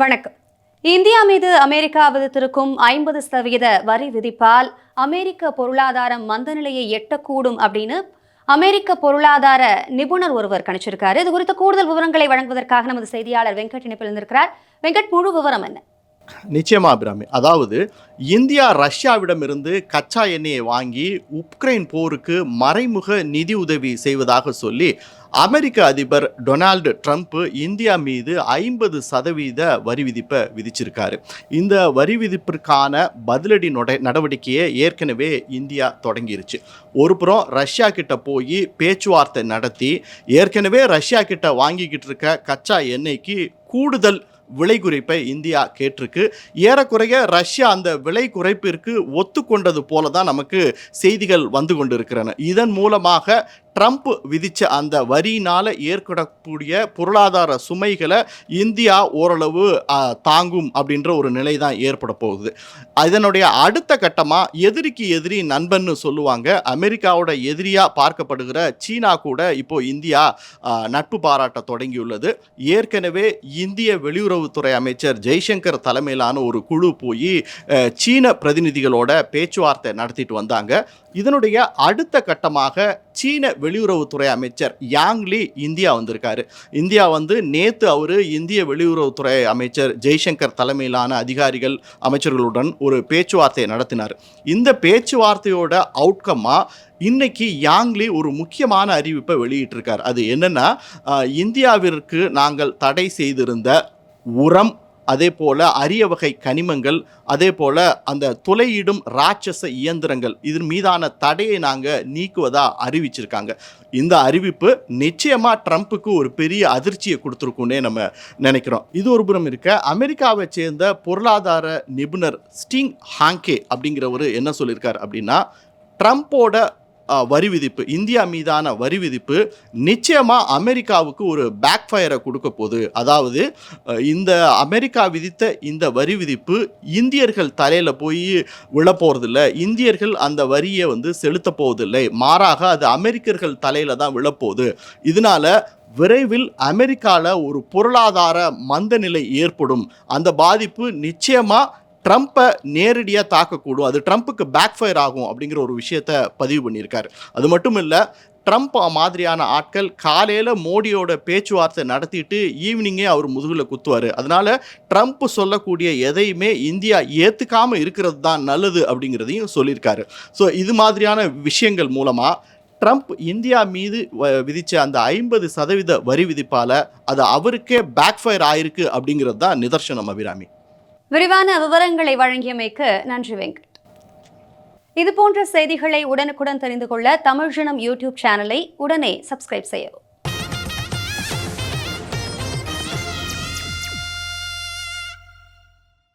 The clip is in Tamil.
வணக்கம். இந்தியா மீது அமெரிக்கா விதித்திருக்கும் 50% வரி விதிப்பால் அமெரிக்க பொருளாதாரம் மந்த நிலையை எட்டக்கூடும் அப்படின்னு அமெரிக்க பொருளாதார நிபுணர் ஒருவர் கணிச்சிருக்காரு. இது குறித்த கூடுதல் விவரங்களை வழங்குவதற்காக நமது செய்தியாளர் வெங்கட் இணைப்பில் இருந்திருக்கிறார். வெங்கட், முழு விவரம் என்ன? நிச்சயமா அபிராமி. அதாவது இந்தியா ரஷ்யாவிடமிருந்து கச்சா எண்ணெயை வாங்கி உக்ரைன் போருக்கு மறைமுக நிதி உதவி செய்வதாக சொல்லி அமெரிக்க அதிபர் டொனால்டு ட்ரம்ப் இந்தியா மீது 50% வரி விதிப்பை விதிச்சிருக்காரு. இந்த வரி விதிப்பிற்கான பதிலடி நடவடிக்கையை ஏற்கனவே இந்தியா தொடங்கிருச்சு. ஒரு புறம் ரஷ்யா கிட்ட போய் பேச்சுவார்த்தை நடத்தி ஏற்கனவே ரஷ்யா கிட்ட வாங்கிக்கிட்டு இருக்க கச்சா எண்ணெய்க்கு கூடுதல் விலை குறைப்பை இந்தியா கேட்டிருக்கு. ஏறக்குறைய ரஷ்யா அந்த விலை குறைப்பிற்கு ஒத்துக்கொண்டது போல தான் நமக்கு செய்திகள் வந்து கொண்டிருக்கிறன. இதன் மூலமாக ட்ரம்ப் விதித்த அந்த வரியினால் ஏற்படக்கூடிய பொருளாதார சுமைகளை இந்தியா ஓரளவு தாங்கும் அப்படின்ற ஒரு நிலை தான் ஏற்பட போகுது. இதனுடைய அடுத்த கட்டமாக எதிரிக்கு எதிரி நண்பன்னு சொல்லுவாங்க. அமெரிக்காவோட எதிரியாக பார்க்கப்படுகிற சீனா கூட இப்போ இந்தியா நட்பு பாராட்ட தொடங்கியுள்ளது. ஏற்கனவே இந்திய வெளியுறவுத்துறை அமைச்சர் ஜெய்சங்கர் தலைமையிலான ஒரு குழு போய் சீன பிரதிநிதிகளோட பேச்சுவார்த்தை நடத்திட்டு வந்தாங்க. இதனுடைய அடுத்த கட்டமாக சீன வெளியுறவுத்துறை அமைச்சர் யாங்லி இந்தியா வந்திருக்காரு. இந்தியா நேற்று அவர் இந்திய வெளியுறவுத்துறை அமைச்சர் ஜெய்சங்கர் தலைமையிலான அதிகாரிகள் அமைச்சர்களுடன் ஒரு பேச்சுவார்த்தையை நடத்தினார். இந்த பேச்சுவார்த்தையோட அவுட்கம்மாக இன்னைக்கு யாங்லி ஒரு முக்கியமான அறிவிப்பை வெளியிட்டிருக்கார். அது என்னன்னா, இந்தியாவிற்கு நாங்கள் தடை செய்திருந்த உரம், அதே போல் அரிய வகை கனிமங்கள், அதே போல் அந்த துளையிடும் ராட்சச இயந்திரங்கள், இதன் மீதான தடையை நாங்கள் நீக்குவதாக அறிவிச்சிருக்காங்க. இந்த அறிவிப்பு நிச்சயமாக ட்ரம்ப்புக்கு ஒரு பெரிய அதிர்ச்சியை கொடுத்துருக்குன்னே நம்ம நினைக்கிறோம். இது ஒரு புறம் இருக்க, அமெரிக்காவை சேர்ந்த பொருளாதார நிபுணர் ஸ்டிங் ஹாங்கே அப்படிங்கிறவர் என்ன சொல்லியிருக்கார் அப்படின்னா, ட்ரம்ப்போட வரி விதிப்பு, இந்தியா மீதான வரி விதிப்பு நிச்சயமாக அமெரிக்காவுக்கு ஒரு பேக் ஃபயரை கொடுக்க போகுது. அதாவது இந்த அமெரிக்கா விதித்த இந்த வரி விதிப்பு இந்தியர்கள் தலையில் போய் விழப்போறதில்லை, இந்தியர்கள் அந்த வரியை செலுத்த போவதில்லை, மாறாக அது அமெரிக்கர்கள் தலையில் தான் விழப்போகுது. இதனால விரைவில் அமெரிக்காவில் ஒரு பொருளாதார மந்த நிலை ஏற்படும். அந்த பாதிப்பு நிச்சயமாக ட்ரம்ப்பை நேரடியாக தாக்கக்கூடும், அது ட்ரம்ப்புக்கு பேக் ஃபயர் ஆகும் அப்படிங்கிற ஒரு விஷயத்தை பதிவு பண்ணியிருக்காரு. அது மட்டும் இல்லை, ட்ரம்ப் மாதிரியான ஆட்கள் காலையில் மோடியோட பேச்சுவார்த்தை நடத்திட்டு ஈவினிங்கே அவர் முதுகில் குத்துவார். அதனால் ட்ரம்ப் சொல்லக்கூடிய எதையுமே இந்தியா ஏற்றுக்காமல் இருக்கிறது தான் நல்லது அப்படிங்கிறதையும் சொல்லியிருக்காரு. ஸோ இது மாதிரியான விஷயங்கள் மூலமாக ட்ரம்ப் இந்தியா மீது விதித்த அந்த 50% வரி விதிப்பால் அது அவருக்கே பேக் ஃபயர் ஆயிருக்கு அப்படிங்கிறது தான் நிதர்சனம். அபிராமி, விரிவான விவரங்களை வழங்கியமைக்கு நன்றி வெங்கட். இதுபோன்ற செய்திகளை உடனுக்குடன் தெரிந்து கொள்ள தமிழ் ஜனம் யூடியூப் சேனலை உடனே சப்ஸ்கிரைப் செய்யவும்.